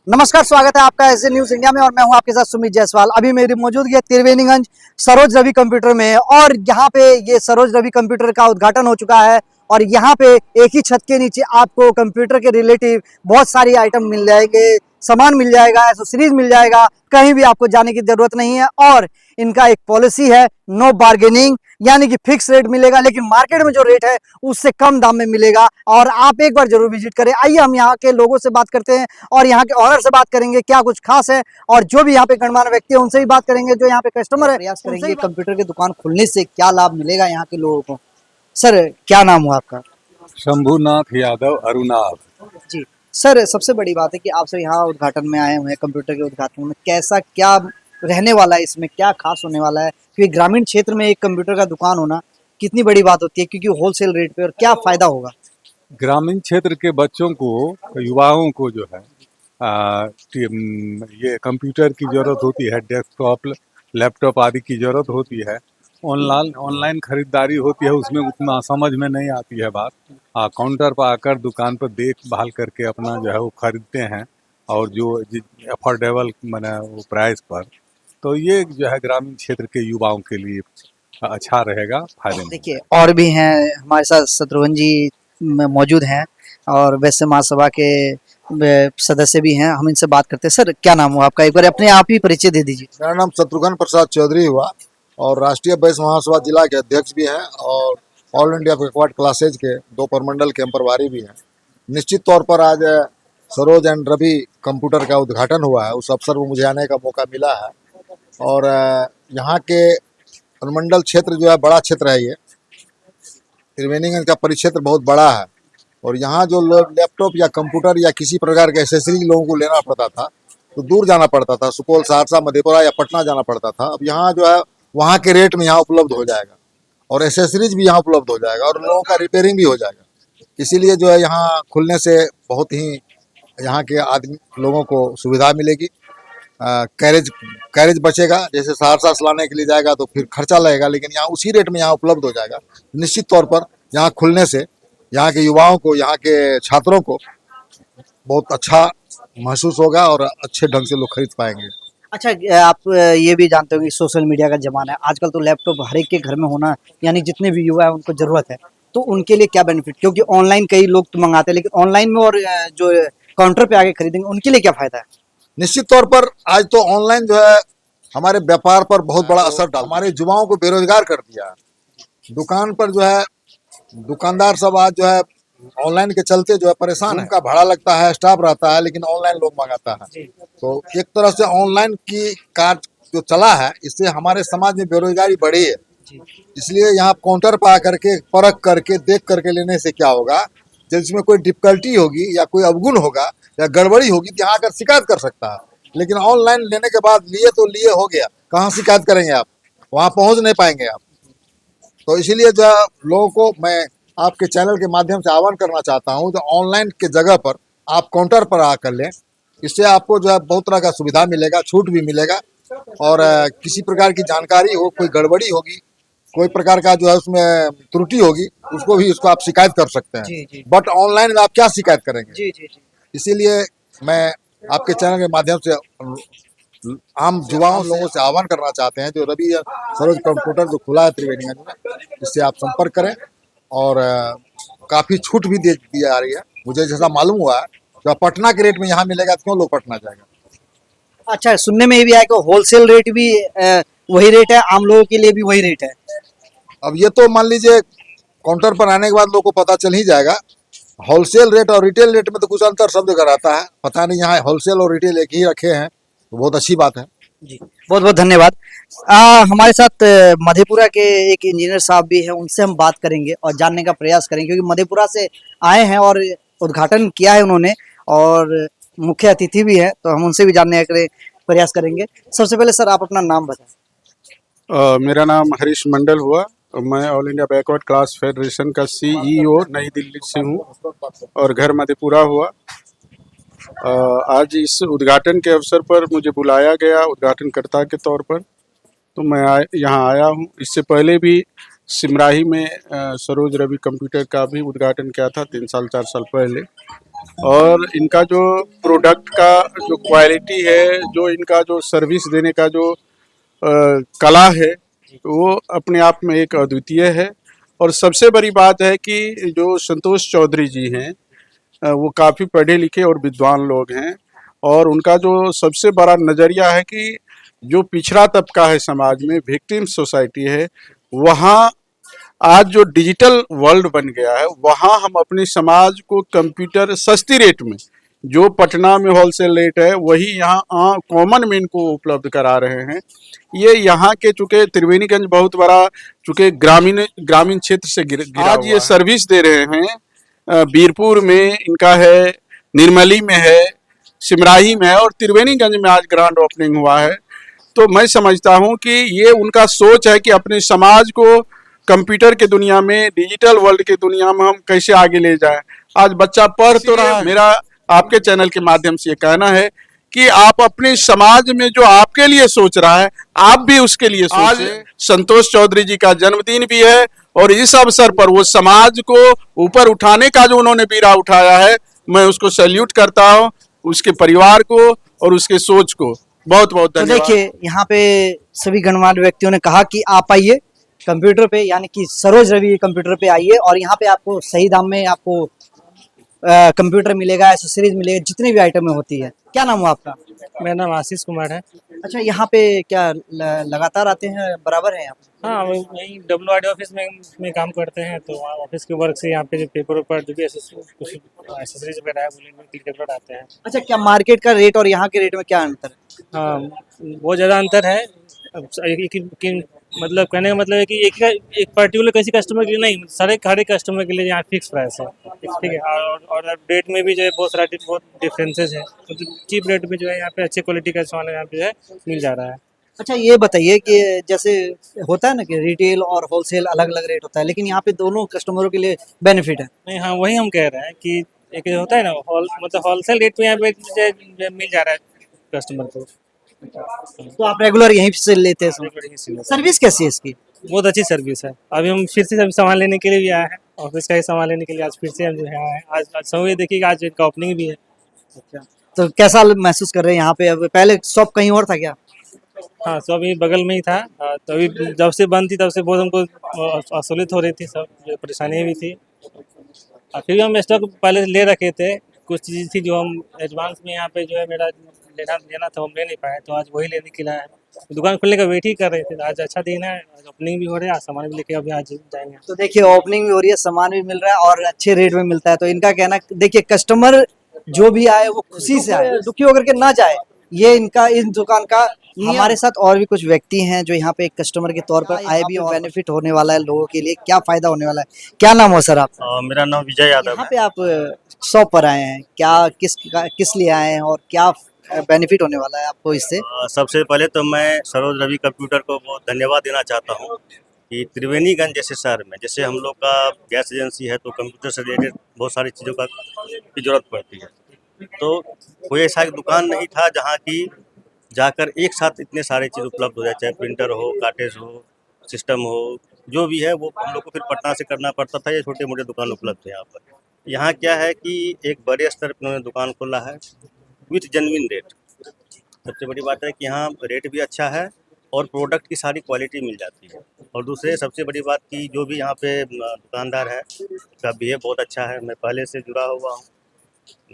नमस्कार, स्वागत है आपका एसए न्यूज इंडिया में और मैं हूं आपके साथ सुमित जायसवाल। अभी मेरी मौजूदगी है त्रिवेणीगंज सरोज रवि कंप्यूटर में और यहाँ पे ये सरोज रवि कंप्यूटर का उद्घाटन हो चुका है और यहाँ पे एक ही छत के नीचे आपको कंप्यूटर के रिलेटिव बहुत सारी आइटम मिल जाएंगे, सामान मिल जाएगा, एसेसरीज मिल जाएगा, कहीं भी आपको जाने की जरूरत नहीं है। और इनका एक पॉलिसी है नो बार्गेनिंग, यानी कि फिक्स रेट मिलेगा, लेकिन मार्केट में जो रेट है उससे कम दाम में मिलेगा। और आप एक बार जरूर विजिट करें। आइए हम यहाँ के लोगों से बात करते हैं और यहाँ के ऑनर से बात करेंगे क्या कुछ खास है, और जो भी यहाँ पे गणमान्य व्यक्ति है उनसे भी बात करेंगे, जो यहाँ पे कस्टमर है। प्रयास करेंगे कंप्यूटर की दुकान खुलने से क्या लाभ मिलेगा यहाँ के लोगों को। सर, क्या नाम हुआ आपका? शंभुनाथ यादव अरुणाभ। जी सर, सबसे बड़ी बात है कि आप सर यहाँ उद्घाटन में आए हुए हैं, कंप्यूटर के उद्घाटन में कैसा क्या रहने वाला है, इसमें क्या खास होने वाला है, क्योंकि ग्रामीण क्षेत्र में एक कंप्यूटर का दुकान होना कितनी बड़ी बात होती है, क्योंकि होलसेल रेट पे, और क्या फायदा होगा। ग्रामीण क्षेत्र के बच्चों को, युवाओं को जो है ये कंप्यूटर की जरूरत होती है, डेस्कटॉप लैपटॉप आदि की जरूरत होती है। ऑनलाइन खरीदारी होती है, उसमें उतना समझ में नहीं आती है बात। काउंटर पर आकर दुकान पर देख भाल करके अपना जो है वो खरीदते हैं, और जो अफोर्डेबल माने वो प्राइस पर। तो ये जो है ग्रामीण क्षेत्र के युवाओं के लिए अच्छा रहेगा, फायदेमंद। देखिए, और भी हैं हमारे साथ, शत्रुघ्न जी मौजूद हैं और वैश्य महासभा के सदस्य भी हैं। हम इनसे बात करते हैं। सर, क्या नाम हुआ आपका? एक बार अपने आप ही परिचय दे दीजिए। मेरा नाम शत्रुघ्न प्रसाद चौधरी हुआ और राष्ट्रीय वैश्य महासभा जिला के अध्यक्ष भी हैं और ऑल इंडिया बैकवर्ड क्लासेज के 2 प्रमंडल के प्रभारी भी हैं। निश्चित तौर पर आज सरोज एंड रवि कंप्यूटर का उद्घाटन हुआ है, उस अवसर पर मुझे आने का मौका मिला है। और यहाँ के अनुमंडल क्षेत्र जो है बड़ा क्षेत्र है, ये त्रिवेणीगंज का परिक्षेत्र बहुत बड़ा है। और यहाँ जो लोग लैपटॉप या कंप्यूटर या किसी प्रकार के एसेसरी लोगों को लेना पड़ता था तो दूर जाना पड़ता था, सुपौल, सहरसा, मधेपुरा या पटना जाना पड़ता था। अब यहाँ जो है वहाँ के रेट में यहाँ उपलब्ध हो जाएगा और एसेसरीज भी यहाँ उपलब्ध हो जाएगा और लोगों का रिपेयरिंग भी हो जाएगा। इसीलिए जो है यहाँ खुलने से बहुत ही यहाँ के आदमी लोगों को सुविधा मिलेगी। कैरेज बचेगा, जैसे सहरसा से लाने के लिए जाएगा तो फिर खर्चा लगेगा, लेकिन यहाँ उसी रेट में यहाँ उपलब्ध हो जाएगा। निश्चित तौर पर यहाँ खुलने से यहाँ के युवाओं को, यहाँ के छात्रों को बहुत अच्छा महसूस होगा और अच्छे ढंग से लोग खरीद पाएंगे। अच्छा, आप ये भी जानते हो कि सोशल मीडिया का जमाना है आजकल, तो लैपटॉप हर एक के घर में होना, यानी जितने भी युवा है उनको जरूरत है, तो उनके लिए क्या बेनिफिट? क्योंकि ऑनलाइन कई लोग तो मंगाते हैं, लेकिन ऑनलाइन में और जो काउंटर पे आके खरीदेंगे उनके लिए क्या फायदा है? निश्चित तौर पर आज तो ऑनलाइन जो है हमारे व्यापार पर बहुत बड़ा असर डाला, हमारे युवाओं को बेरोजगार कर दिया। दुकान पर जो है दुकानदार सब आज जो है ऑनलाइन के चलते जो है परेशान है। उनका भाड़ा लगता है, स्टाफ रहता है, लेकिन ऑनलाइन लोग मंगाता है। तो एक तरह से ऑनलाइन की कार्य जो चला है, इससे हमारे समाज में बेरोजगारी बढ़ी है। इसलिए यहाँ काउंटर पर आकर के परख करके देख करके लेने से क्या होगा, जिसमें कोई डिफिकल्टी होगी या कोई अवगुण होगा या गड़बड़ी होगी तो यहाँ आकर शिकायत कर सकता है। लेकिन ऑनलाइन लेने के बाद लिए तो लिए हो गया, कहाँ शिकायत करेंगे आप, वहाँ पहुँच नहीं पाएंगे आप। तो इसीलिए जो है लोगों को मैं आपके चैनल के माध्यम से आह्वान करना चाहता हूँ, जो ऑनलाइन के जगह पर आप काउंटर पर आकर लें। इससे आपको जो है बहुत तरह का सुविधा मिलेगा, छूट भी मिलेगा, और किसी प्रकार की जानकारी हो, कोई गड़बड़ी होगी, कोई प्रकार का जो है उसमें त्रुटि होगी, उसको भी उसको आप शिकायत कर सकते हैं। बट ऑनलाइन में आप क्या शिकायत करेंगे? इसीलिए मैं आपके चैनल के माध्यम से आम युवाओं लोगों से आह्वान करना चाहते हैं, जो रवि सरोज कंप्यूटर जो खुला है त्रिवेणीगंज में, इससे आप संपर्क करें और काफ़ी छूट भी दी जा रही है। मुझे जैसा मालूम हुआ है तो पटना के रेट में यहाँ मिलेगा तो क्यों लोग पटना जाएगा। अच्छा, सुनने में ये भी आया कि होलसेल रेट भी वही रेट है, आम लोगों के लिए भी वही रेट है। अब ये तो मान लीजिए काउंटर पर आने के बाद लोग को पता चल ही जाएगा। होलसेल रेट और रिटेल रेट में तो कुछ अंतर सब जगह रहता है, पता नहीं यहाँ होलसेल और रिटेल एक ही रखे हैं, तो बहुत अच्छी बात है। जी, बहुत बहुत धन्यवाद। हमारे साथ मधेपुरा के एक इंजीनियर साहब भी हैं, उनसे हम बात करेंगे और जानने का प्रयास करेंगे, क्योंकि मधेपुरा से आए हैं और उद्घाटन किया है उन्होंने और मुख्य अतिथि भी है, तो हम उनसे भी जानने का प्रयास करेंगे। सबसे पहले सर, आप अपना नाम बताएं। मेरा नाम हरीश मंडल हुआ, मैं all India backward class federation का CEO नई दिल्ली से हूँ और घर मधेपुरा हुआ। आज इस उद्घाटन के अवसर पर मुझे बुलाया गया उद्घाटनकर्ता के तौर पर, तो मैं यहाँ आया हूँ। इससे पहले भी सिमराही में सरोज रवि कंप्यूटर का भी उद्घाटन किया था 3 साल 4 साल पहले। और इनका जो प्रोडक्ट का जो क्वालिटी है, जो इनका जो सर्विस देने का जो कला है, वो अपने आप में एक अद्वितीय है। और सबसे बड़ी बात है कि जो संतोष चौधरी जी हैं, वो काफ़ी पढ़े लिखे और विद्वान लोग हैं। और उनका जो सबसे बड़ा नज़रिया है कि जो पिछड़ा तबका है समाज में, विक्टिम सोसाइटी है, वहाँ आज जो डिजिटल वर्ल्ड बन गया है, वहाँ हम अपने समाज को कंप्यूटर सस्ती रेट में, जो पटना में होलसेल रेट है वही यहाँ कॉमन मैन को उपलब्ध करा रहे हैं। ये यहाँ के चूँकि त्रिवेणीगंज बहुत बड़ा चूँकि ग्रामीण क्षेत्र से गिरा आज ये सर्विस दे रहे हैं। बीरपुर में इनका है, निर्मली में है, सिमराही में है और त्रिवेणीगंज में आज ग्रांड ओपनिंग हुआ है। तो मैं समझता हूँ कि ये उनका सोच है कि अपने समाज को कंप्यूटर के दुनिया में, डिजिटल वर्ल्ड के दुनिया में हम कैसे आगे ले जाएं। आज बच्चा पढ़ तो रहा है। मेरा आपके चैनल के माध्यम से ये कहना है कि आप अपने समाज में जो आपके लिए सोच रहा है, आप भी उसके लिए सोचें। आज संतोष चौधरी जी का जन्मदिन भी है और इस अवसर पर वो समाज को ऊपर उठाने का जो उन्होंने बीड़ा उठाया है, मैं उसको सैल्यूट करता हूँ, उसके परिवार को और उसके सोच को बहुत बहुत तो धन्यवाद। देखिए यहाँ पे सभी गणमान्य व्यक्तियों ने कहा कि आप आइए कंप्यूटर पे, यानी कि सरोज रवि कंप्यूटर पे आइए और यहाँ पे आपको सही दाम में आपको कंप्यूटर मिलेगा, एसेसरीज मिलेगा, जितनी भी आइटमें होती है। क्या नाम हुआ आपका? मेरा नाम आशीष कुमार है। अच्छा, यहाँ पे क्या लगातार आते हैं, बराबर है यहाँ पे? हाँ, वही WRD ऑफिस में काम करते हैं, तो वहाँ ऑफिस के वर्क से यहाँ पे जो पेपर वेपर जो भी कुछ एसेसरीज वगैरह है वो रेगुलर आते हैं। अच्छा, क्या मार्केट का रेट और यहाँ के रेट में क्या अंतर है? हाँ, बहुत ज़्यादा अंतर है। अब मतलब कहने का मतलब है कि एक पर्टिकुलर किसी कस्टमर के लिए नहीं, हर एक कस्टमर के लिए यहाँ फिक्स प्राइस है, ठीक है। और रेट में भी जो है बहुत डिफरेंसेस है, तो चीप रेट में जो है यहाँ पे अच्छे क्वालिटी का सामान यहाँ पे जो है मिल जा रहा है। अच्छा, ये बताइए कि जैसे होता है ना कि रिटेल और होलसेल अलग अलग रेट होता है, लेकिन यहाँ पे दोनों कस्टमरों के लिए बेनिफिट है। नहीं, हाँ, वही हम कह रहे हैं कि एक होता है ना मतलब होलसेल रेट में यहाँ पे मिल जा रहा है कस्टमर को। तो आप रेगुलर यहीं से लेते हैं सामान? सर्विस कैसी है इसकी? बहुत अच्छी सर्विस है। अभी हम फिर से सामान लेने के लिए भी आए हैं, ऑफिस का ही सामान लेने के लिए आज फिर से हम जो है आए हैं। आज समय देखिएगा, आज इनका ओपनिंग भी है। अच्छा, तो कैसा महसूस कर रहे हैं यहाँ पे? अब पहले शॉप कहीं और था क्या? हाँ, सब अभी बगल में ही था। तो अभी जब से बंद थी तब से बहुत हमको असुविधा हो रही थी, सब जो परेशानी भी थी। फिर भी हम स्टॉक पहले ले रखे थे, कुछ चीज़ थी जो हम एडवांस में यहाँ पे जो है मेरा लेना था, हम ले नहीं पाए, तो आज वही लेने के लिए आए। दुकान खुलने का वेट ही कर रहे थे। आज अच्छा दिन है, आज ओपनिंग भी हो रहा है, सामान भी लेके अभी आज जाएंगे। तो देखिए, ओपनिंग भी हो रही है, सामान भी मिल रहा है और अच्छे रेट में मिलता है। तो इनका कहना, देखिए कस्टमर जो भी आए वो खुशी से आए, दुखी होकर के ना जाए, ये इनका इस दुकान का। हमारे साथ और भी कुछ व्यक्ति हैं जो यहाँ पे एक कस्टमर के तौर पर आए भी, और बेनिफिट होने वाला है लोगों के लिए, क्या फायदा होने वाला है? क्या नाम हो सर आप? मेरा नाम विजय यादव यहाँ है। पे आप शॉप पर आए हैं, क्या किस लिए आए हैं और क्या बेनिफिट होने वाला है आपको इससे? सबसे पहले तो मैं सरोज रवि कंप्यूटर को बहुत धन्यवाद देना चाहता हूँ कि त्रिवेणीगंज जैसे शहर में, जैसे हम लोग का गैस एजेंसी है, तो कंप्यूटर से रिलेटेड बहुत सारी चीज़ों की जरूरत पड़ती है। तो कोई ऐसा दुकान नहीं था जहाँ की जाकर एक साथ इतने सारे चीज़ उपलब्ध हो जाए, चाहे प्रिंटर हो, कार्टेज हो, सिस्टम हो, जो भी है वो हम लोग को फिर पटना से करना पड़ता था। ये छोटे मोटे दुकान उपलब्ध है यहाँ पर। यहाँ क्या है कि एक बड़े स्तर पर उन्होंने दुकान खोला है विथ जेन्युइन रेट। सबसे बड़ी बात है कि यहाँ रेट भी अच्छा है और प्रोडक्ट की सारी क्वालिटी मिल जाती है। और दूसरे सबसे बड़ी बात की जो भी यहाँ पे दुकानदार है उसका बिहेव बहुत अच्छा है। मैं पहले से जुड़ा हुआ हूँ,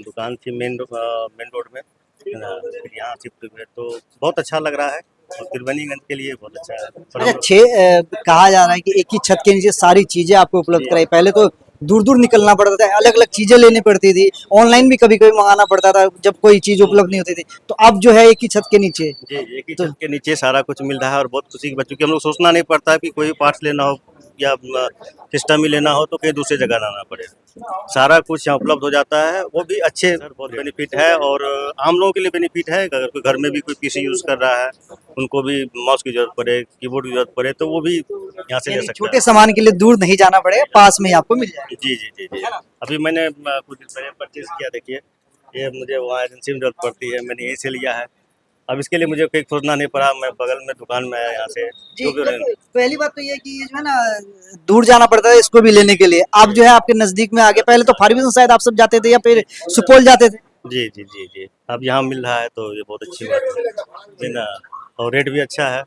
दुकान थी मेन रोड में, फिर यहाँ शिफ्ट हुए, तो बहुत अच्छा लग रहा है और त्रिवेणीगंज के लिए बहुत अच्छा है। अच्छा, कहा जा रहा है कि एक ही छत के नीचे सारी चीजें आपको उपलब्ध कराई। पहले तो दूर दूर निकलना पड़ता था, अलग अलग चीजें लेनी पड़ती थी, ऑनलाइन भी कभी कभी मंगाना पड़ता था जब कोई चीज उपलब्ध नहीं होती थी। तो अब जो है एक ही छत के नीचे, जी, एक ही छत के नीचे सारा कुछ मिल रहा है और बहुत खुशी की बात, क्योंकि हम लोग सोचना नहीं पड़ता है कि कोई पार्ट्स लेना हो या सिस्टम ही लेना हो तो कहीं दूसरी जगह जाना पड़े। सारा कुछ यहाँ उपलब्ध हो जाता है, वो भी अच्छे, बहुत बेनिफिट है। और आम लोगों के लिए बेनिफिट है, अगर कोई घर में भी कोई पीसी यूज़ कर रहा है, उनको भी माउस की जरूरत पड़े, कीबोर्ड की जरूरत पड़े, तो वो भी यहाँ से ले सकते छोटे हैं। सामान के लिए दूर नहीं जाना पड़ेगा, पास में ही आपको मिल जाएगा। जी जी जी जी। अभी मैंने कुछ दिन पहले परचेज किया, देखिए ये मुझे वहाँ एजेंसी में जरूरत पड़ती है, मैंने यहीं से लिया है। अब इसके लिए मुझे कहीं खोजना नहीं पड़ा, मैं बगल में दुकान में आया यहाँ से जी जो भी तो पहली बात तो ये है कि ये जो है ना दूर जाना पड़ता है इसको भी लेने के लिए, आप जो है आपके नजदीक में आगे, पहले तो फारबिसगंज शायद आप सब जाते थे या फिर सुपौल जाते थे। जी जी जी जी अब यहाँ मिल रहा है तो ये बहुत अच्छी बात है जी ना, और रेट भी अच्छा है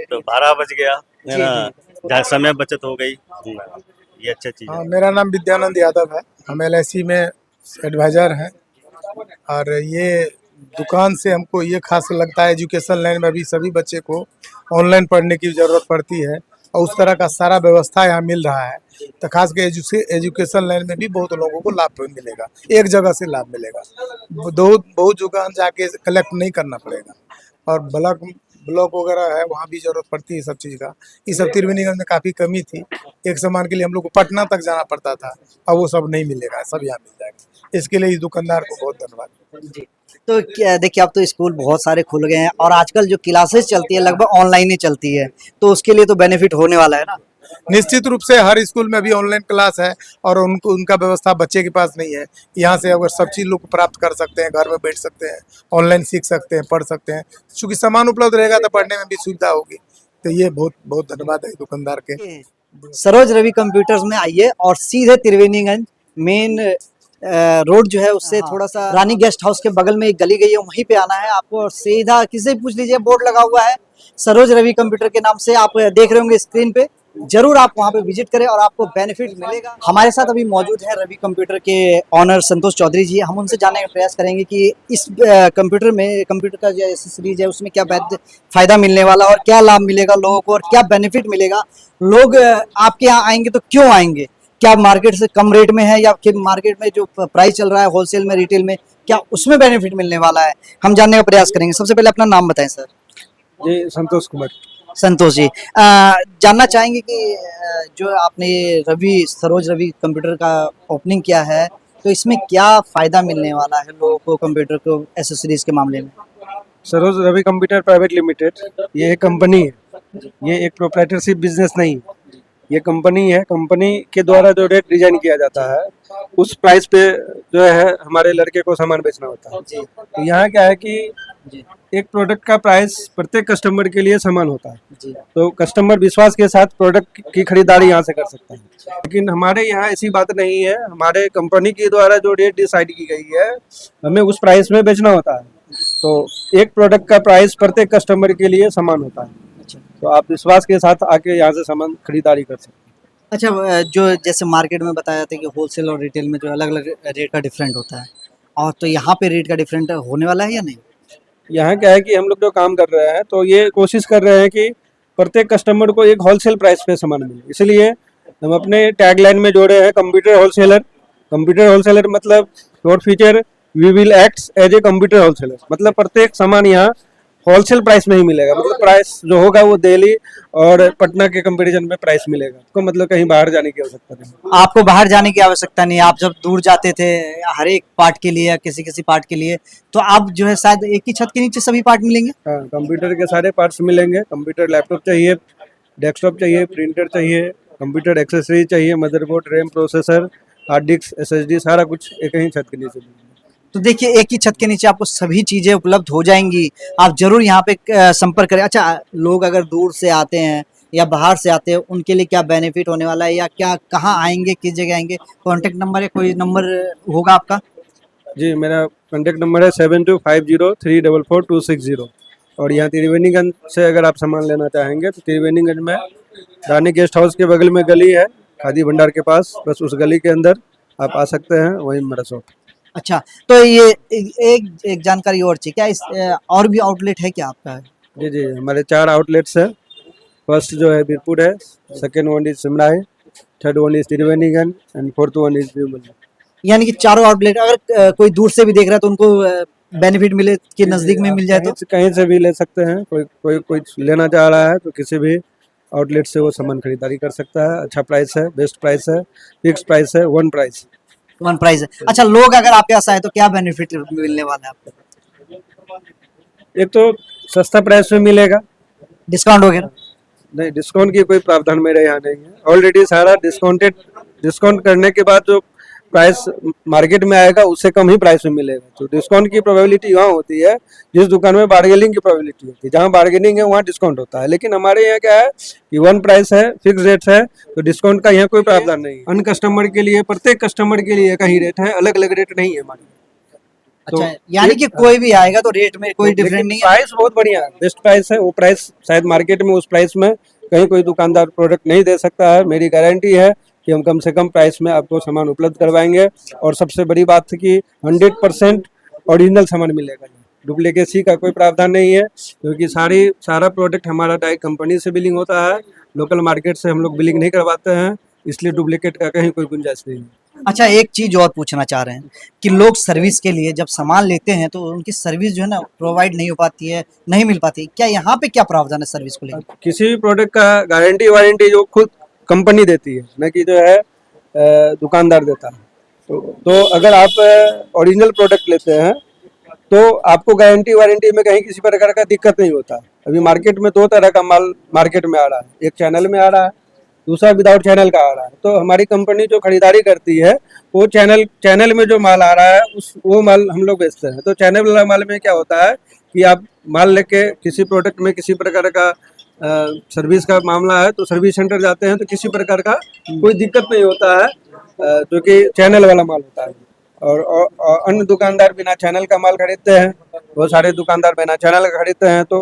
तो भाड़ा बच गया है ना, जहाँ समय बचत हो गई ना, ये अच्छा चीज़ है। हाँ, मेरा नाम विद्यानंद यादव है। हम LIC में एडवाइजर हैं और ये दुकान से हमको ये खास लगता है, एजुकेशन लाइन में अभी सभी बच्चे को ऑनलाइन पढ़ने की ज़रूरत पड़ती है और उस तरह का सारा व्यवस्था यहाँ मिल रहा है, तो खास के एजुकेशन लाइन में भी बहुत लोगों को लाभ मिलेगा, एक जगह से लाभ मिलेगा, बहुत दुकान जाके कलेक्ट नहीं करना पड़ेगा। और ब्लॉक वगैरह है वहाँ भी जरूरत पड़ती है सब चीज़ का। ये सब त्रिवेणीगंज में काफ़ी कमी थी, एक सामान के लिए हम लोग को पटना तक जाना पड़ता था, अब वो सब नहीं मिलेगा, सब यहाँ मिल जाएगा। इसके लिए इस दुकानदार को बहुत धन्यवाद। जी तो देखिए अब तो स्कूल बहुत सारे खुल गए हैं और आजकल जो क्लासेस चलती है लगभग ऑनलाइन ही चलती है, तो उसके लिए तो बेनिफिट होने वाला है ना। निश्चित रूप से हर स्कूल में अभी ऑनलाइन क्लास है और उनका व्यवस्था बच्चे के पास नहीं है। यहाँ से अगर सब चीज़ लोग प्राप्त कर सकते हैं, घर में बैठ सकते हैं, ऑनलाइन सीख सकते हैं, पढ़ सकते हैं, क्योंकि सामान उपलब्ध रहेगा तो पढ़ने में भी सुविधा होगी। तो ये बहुत बहुत धन्यवाद है दुकानदार के। सरोज रवि कंप्यूटर्स में आइए और सीधे त्रिवेणीगंज मेन रोड जो है उससे थोड़ा सा रानी गेस्ट हाउस के बगल में एक गली गई है, वहीं पे आना है आपको और सीधा किसी से पूछ लीजिए, बोर्ड लगा हुआ है सरोज रवि कंप्यूटर के नाम से, आप देख रहे होंगे स्क्रीन पे, जरूर आप वहां पे विजिट करें और आपको बेनिफिट मिलेगा। हमारे साथ अभी मौजूद है रवि कंप्यूटर के ऑनर संतोष चौधरी जी, हम उनसे जानने का प्रयास करेंगे कि इस कंप्यूटर का जो एसेसरीज है उसमें क्या फायदा मिलने वाला और क्या लाभ मिलेगा लोगों को और क्या बेनिफिट मिलेगा, लोग आपके यहाँ आएंगे तो क्यों आएंगे, क्या मार्केट से कम रेट में है या फिर मार्केट में जो प्राइस चल रहा है होलसेल में रिटेल में क्या उसमें बेनिफिट मिलने वाला है, हम जानने का प्रयास करेंगे। सबसे पहले अपना नाम बताएं सर। जी संतोष कुमार। संतोष जी जानना चाहेंगे कि जो आपने सरोज रवि कंप्यूटर का ओपनिंग किया है तो इसमें क्या फायदा मिलने वाला है लोगों को कंप्यूटर को एसेसरीज के मामले में। Saroj Ravi computer private limited ये एक कंपनी है, ये एक प्रोप्राइटरशिप बिजनेस नहीं है, ये कंपनी है। कंपनी के द्वारा जो रेट डिजाइन किया जाता है उस प्राइस पे जो है हमारे लड़के को सामान बेचना होता है। तो यहाँ क्या है कि एक प्रोडक्ट का प्राइस प्रत्येक कस्टमर के लिए समान होता है, तो कस्टमर विश्वास के साथ प्रोडक्ट की खरीदारी यहाँ से कर सकता है। लेकिन हमारे यहाँ ऐसी बात नहीं है, हमारे कंपनी के द्वारा जो रेट डिसाइड की गई है हमें उस प्राइस में बेचना होता है, तो एक प्रोडक्ट का प्राइस प्रत्येक कस्टमर के लिए समान होता है। तो आप विश्वास के साथ आके यहाँ से सामान खरीदारी कर सकते हैं। अच्छा जो जैसे मार्केट में बताया था कि होलसेल और रिटेल में जो अलग अलग रेट का डिफरेंट होता है, और तो यहाँ पे रेट का डिफरेंट होने वाला है या नहीं। यहाँ क्या है कि हम लोग जो काम कर रहे हैं तो ये कोशिश कर रहे हैं कि प्रत्येक कस्टमर को एक होलसेल प्राइस पे सामान मिले, इसलिए हम अपने टैगलाइन में जोड़े हैं कंप्यूटर होलसेलर। कंप्यूटर होलसेलर मतलब short feature we will act as a computer wholesaler, मतलब प्रत्येक सामान यहाँ होलसेल प्राइस में ही मिलेगा, मतलब प्राइस जो होगा वो दिल्ली और पटना के कंपैरिजन में प्राइस मिलेगा आपको, मतलब कहीं बाहर जाने की आवश्यकता नहीं। आपको बाहर जाने की आवश्यकता नहीं है, आप जब दूर जाते थे हर एक पार्ट के लिए या किसी किसी पार्ट के लिए, तो आप जो है शायद एक ही छत के नीचे सभी पार्ट मिलेंगे। हाँ, कंप्यूटर के सारे पार्ट्स मिलेंगे। कंप्यूटर लैपटॉप चाहिए, डेस्कटॉप चाहिए, प्रिंटर चाहिए, कंप्यूटर एक्सेसरी चाहिए, motherboard, RAM, processor, hard disk, SSD, सारा कुछ एक ही छत के नीचे मिलेगा। तो देखिए एक ही छत के नीचे आपको सभी चीजें उपलब्ध हो जाएंगी, आप जरूर यहाँ पे संपर्क करें। अच्छा लोग अगर दूर से आते हैं या बाहर से आते हैं उनके लिए क्या बेनिफिट होने वाला है या क्या, कहाँ आएंगे, किस जगह आएंगे, कॉन्टेक्ट नंबर है, कोई नंबर होगा आपका। जी मेरा कॉन्टेक्ट नंबर है 7250344260 और यहाँ त्रिवेणीगंज से अगर आप सामान लेना चाहेंगे तो त्रिवेणीगंज में रानी गेस्ट हाउस के बगल में गली है खादी भंडार के पास, बस उस गली के अंदर आप आ सकते हैं, वहीं मेरा शॉप। अच्छा तो ये एक जानकारी और चाहिए, क्या इस और भी आउटलेट है क्या आपका। जी जी हमारे 4 आउटलेट्स हैं। फर्स्ट जो है बीरपुर है, सेकेंड वन इज सिमरा है, third one is Triveniganj and fourth one is न्यूमन। यानी कि चारों आउटलेट अगर कोई दूर से भी देख रहा है तो उनको बेनिफिट मिले कि नजदीक में मिल जाए तो कहीं से भी ले सकते हैं। कोई लेना चाह रहा है तो किसी भी आउटलेट से वो सामान खरीदारी कर सकता है। अच्छा प्राइस है, बेस्ट प्राइस है, फिक्स प्राइस है, वन प्राइस है। अच्छा लोग अगर आपके पास आए तो क्या बेनिफिट मिलने वाला है आपको। एक तो सस्ता प्राइस में मिलेगा, डिस्काउंट वगैरह नहीं, डिस्काउंट की कोई प्रावधान मेरे यहाँ नहीं है। ऑलरेडी सारा डिस्काउंट करने के बाद जो प्राइस मार्केट में आएगा उससे कम ही प्राइस में मिलेगा। तो डिस्काउंट की प्रोबेबिलिटी वहाँ होती है जिस दुकान में बार्गेनिंग की प्रोबेबिलिटी होती है। जहाँ बार्गेनिंग है वहाँ डिस्काउंट होता है, लेकिन हमारे यहाँ क्या है कि वन प्राइस है, फिक्स रेट है, तो डिस्काउंट का यहाँ कोई प्रावधान नहीं है। अन्य कस्टमर के लिए, प्रत्येक कस्टमर के लिए का ही रेट है, अलग अलग रेट नहीं है हमारे। अच्छा, यानी कि कोई भी आएगा तो रेट में कोई डिफरेंट नहीं है। प्राइस बहुत बढ़िया है, बेस्ट प्राइस है। वो प्राइस शायद मार्केट में उस प्राइस में कहीं कोई दुकानदार प्रोडक्ट नहीं दे सकता है। मेरी गारंटी है कि हम कम से कम प्राइस में आपको सामान उपलब्ध करवाएंगे। और सबसे बड़ी बात थी कि 100% ओरिजिनल सामान मिलेगा, डुप्लीकेसी का कोई प्रावधान नहीं है, क्योंकि सारा प्रोडक्ट हमारा डायरेक्ट कंपनी से बिलिंग होता है। लोकल मार्केट से हम लोग बिलिंग नहीं करवाते हैं, इसलिए डुप्लीकेट का कहीं कोई गुंजाइश नहीं है। अच्छा, एक चीज और पूछना चाह रहे हैं कि लोग सर्विस के लिए जब सामान लेते हैं तो उनकी सर्विस जो है ना प्रोवाइड नहीं हो पाती है, नहीं मिल पाती। क्या यहाँ पे क्या प्रावधान है सर्विस को लेकर? किसी भी प्रोडक्ट का गारंटी वारंटी जो खुद कंपनी देती है, न कि जो है दुकानदार देता है। तो अगर आप ओरिजिनल प्रोडक्ट लेते हैं तो आपको गारंटी वारंटी में कहीं किसी प्रकार का दिक्कत नहीं होता। अभी मार्केट में 2 तरह का माल मार्केट में आ रहा है, एक चैनल में आ रहा है, दूसरा विदाउट चैनल का आ रहा है। तो हमारी कंपनी जो खरीदारी करती है वो चैनल में जो माल आ रहा है वो माल हम लोग बेचते हैं। तो चैनल वाला माल में क्या होता है कि आप माल लेके किसी प्रोडक्ट में किसी प्रकार का सर्विस का मामला है तो सर्विस सेंटर जाते हैं तो किसी प्रकार का कोई दिक्कत नहीं होता है, क्योंकि चैनल वाला माल होता है। और अन्य दुकानदार बिना चैनल का माल खरीदते हैं, बहुत सारे दुकानदार बिना चैनल का खरीदते हैं। तो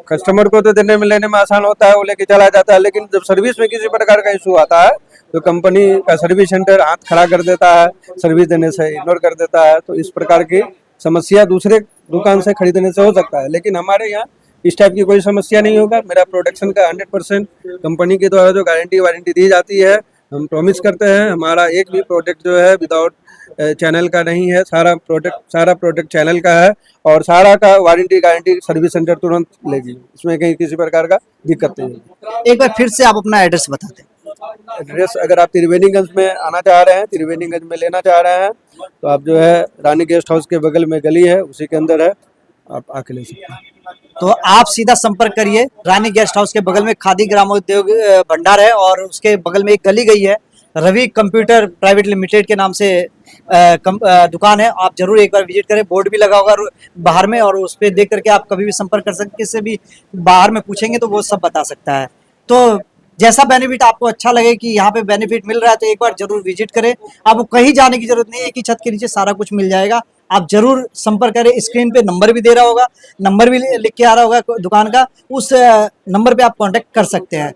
कस्टमर को तो देने में लेने में आसान होता है, वो लेके चला जाता है, लेकिन जब सर्विस में किसी प्रकार का इशू आता है तो कंपनी का सर्विस सेंटर हाथ खड़ा कर देता है, सर्विस देने से इग्नोर कर देता है। तो इस प्रकार की समस्या दूसरे दुकान से खरीदने से हो सकता है, लेकिन हमारे यहाँ इस टाइप की कोई समस्या नहीं होगा। मेरा प्रोडक्शन का 100% कंपनी के द्वारा जो गारंटी वारंटी दी जाती है, हम प्रॉमिस करते हैं हमारा एक भी प्रोडक्ट जो है विदाउट चैनल का नहीं है। सारा प्रोडक्ट चैनल का है और सारा का वारंटी गारंटी सर्विस सेंटर तुरंत लेगी, इसमें कहीं किसी प्रकार का दिक्कत नहीं है। एक बार फिर से आप अपना एड्रेस बता दें। एड्रेस अगर आप त्रिवेणीगंज में आना चाह रहे हैं, त्रिवेणीगंज में लेना चाह रहे हैं तो आप जो है रानी गेस्ट हाउस के बगल में गली है, उसी के अंदर है, आप आके ले सकते हैं। तो आप सीधा संपर्क करिए। रानी गेस्ट हाउस के बगल में खादी ग्रामोद्योग भंडार है और उसके बगल में एक गली गई है, रवि कंप्यूटर प्राइवेट लिमिटेड के नाम से दुकान है। आप जरूर एक बार विजिट करें, बोर्ड भी लगा होगा बाहर में, और उस पर देख करके आप कभी भी संपर्क कर सकते हैं। किसी भी बाहर में पूछेंगे तो वो सब बता सकता है। तो जैसा बेनिफिट आपको अच्छा लगे कि यहाँ पे बेनिफिट मिल रहा है तो एक बार जरूर विजिट करें। आपको कहीं जाने की जरूरत नहीं है, एक ही छत के नीचे सारा कुछ मिल जाएगा। आप जरूर संपर्क करें। स्क्रीन पे नंबर भी दे रहा होगा, नंबर भी लिख के आ रहा होगा दुकान का, उस नंबर पे आप कांटेक्ट कर सकते हैं।